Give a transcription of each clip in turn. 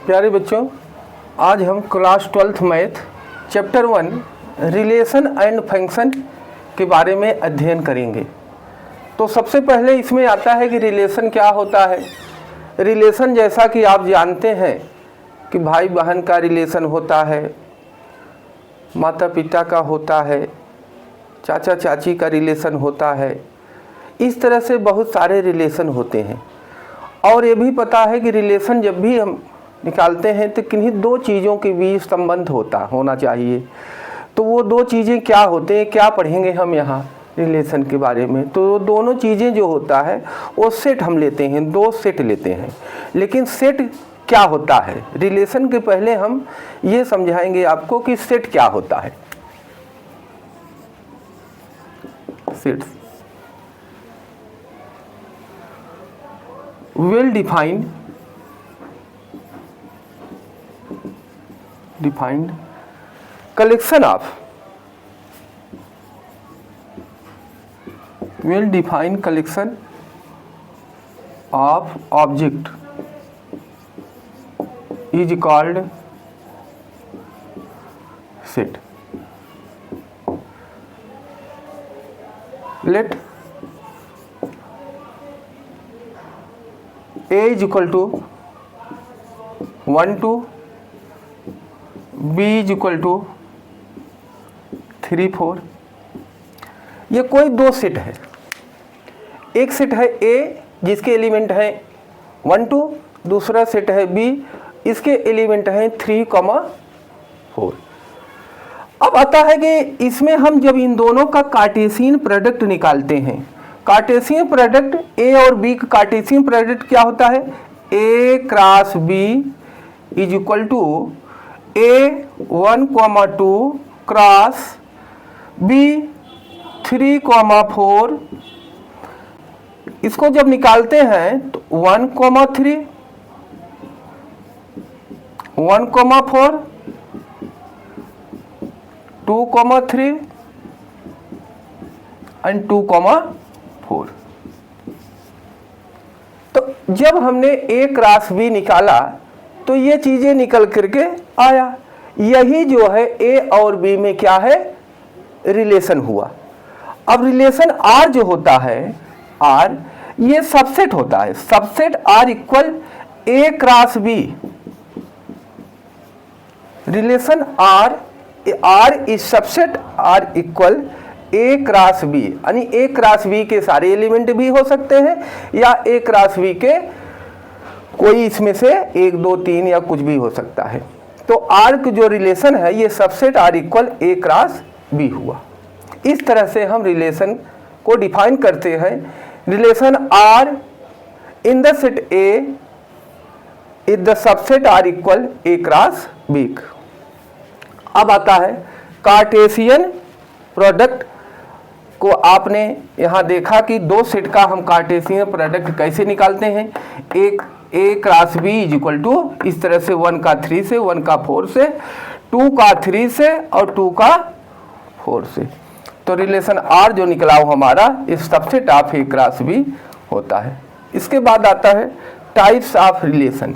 प्यारे बच्चों, आज हम class 12th math chapter 1 relation and function के बारे में अध्ययन करेंगे। तो सबसे पहले इसमें आता है कि रिलेशन क्या होता है। रिलेशन जैसा कि आप जानते हैं कि भाई बहन का रिलेशन होता है, माता पिता का होता है, चाचा चाची का रिलेशन होता है। इस तरह से बहुत सारे रिलेशन होते हैं। और ये भी पता है कि रिलेशन जब भी हम निकालते हैं तो किन्हीं दो चीज़ों के बीच संबंध होना चाहिए। तो वो दो चीज़ें क्या होते हैं, क्या पढ़ेंगे हम यहाँ रिलेशन के बारे में। तो दोनों चीज़ें जो होता है वो सेट हम लेते हैं, दो सेट लेते हैं। लेकिन सेट क्या होता है, रिलेशन के पहले हम ये समझाएंगे आपको कि सेट क्या होता है। Set well defined collection of well-defined collection of object is called set. Let A is equal to 1 2, B is equal to 3 4। ये कोई दो सेट है। एक सेट है A जिसके एलिमेंट हैं 1 2, दूसरा सेट है B, इसके एलिमेंट हैं 3 4। अब आता है कि इसमें हम जब इन दोनों का कार्टेशियन प्रोडक्ट निकालते हैं, कार्टेशियन प्रोडक्ट A और B का कार्टेशियन प्रोडक्ट क्या होता है, A cross B is equal to A 1, 2 cross B 3, 4। इसको जब निकालते हैं तो 1, 3 1, 4 2, 3 एंड 2, 4। तो जब हमने A क्रॉस B निकाला तो ये चीजें निकल करके आया। यही जो है A और B में क्या है, रिलेशन हुआ। अब रिलेशन R जो होता है, R ये सबसेट होता है। Subset R equal A cross B। Relation R is subset R equal A cross B, यानी A क्रॉस B के सारे एलिमेंट भी हो सकते हैं या A क्रॉस B के कोई इसमें से 1 2 3 या कुछ भी हो सकता है। तो R का जो रिलेशन है ये subset R equal A cross B हुआ। इस तरह से हम रिलेशन को डिफाइन करते हैं। Relation R in the set A is the subset R equal A cross B। अब आता है कार्टेशियन प्रोडक्ट को। आपने यहाँ देखा कि दो सेट का हम कार्टेशियन प्रोडक्ट कैसे निकालते हैं। एक A cross B is equal to इस तरह से 1 का 3 से, 1 का 4 से, 2 का 3 से और 2 का 4 से। तो रिलेशन R जो निकला हो हमारा इस subset of A cross B होता है। इसके बाद आता है types of relation.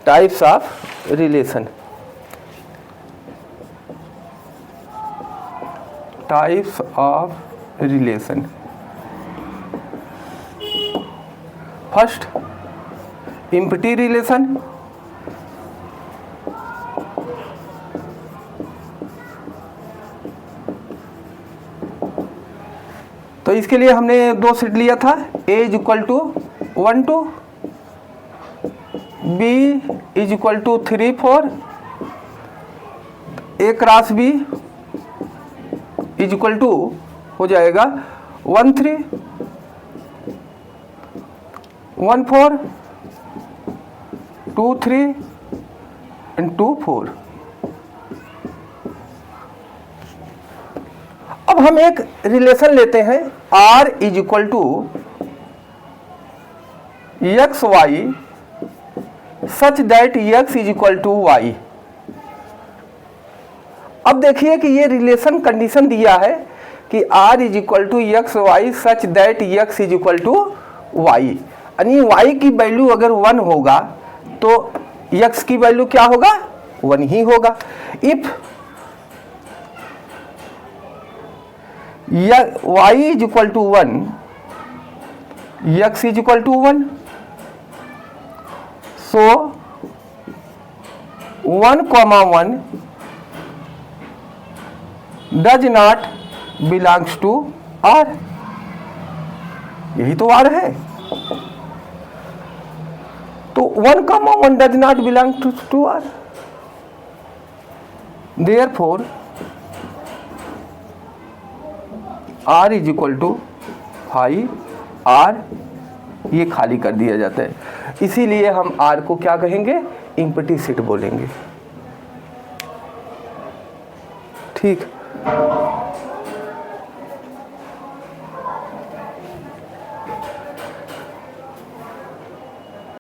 Types of relation. Types of relation. First empty relation. तो इसके लिए हमने दो सेट लिया था, A is equal to 1 2, B is equal to 3 4, A cross B is equal to हो जाएगा 1 3 1 4 2 3 एंड 2 4। अब हम एक रिलेशन लेते हैं R is equal to x y such that x is equal to y. अब देखिए कि ये रिलेशन कंडीशन दिया है कि r is equal to x y such that x is equal to वाई, यानी y की वैल्यू अगर 1 होगा तो x की वैल्यू क्या होगा, 1 ही होगा। If y is equal to 1, x is equal to 1, so 1,1 does not belongs to R, यही तो R है। तो 1,1 does not belong to R, therefore R is equal to phi R, ये खाली कर दिया जाता है। इसीलिए हम R को क्या कहेंगे, इम्प्लिसिट बोलेंगे। ठीक।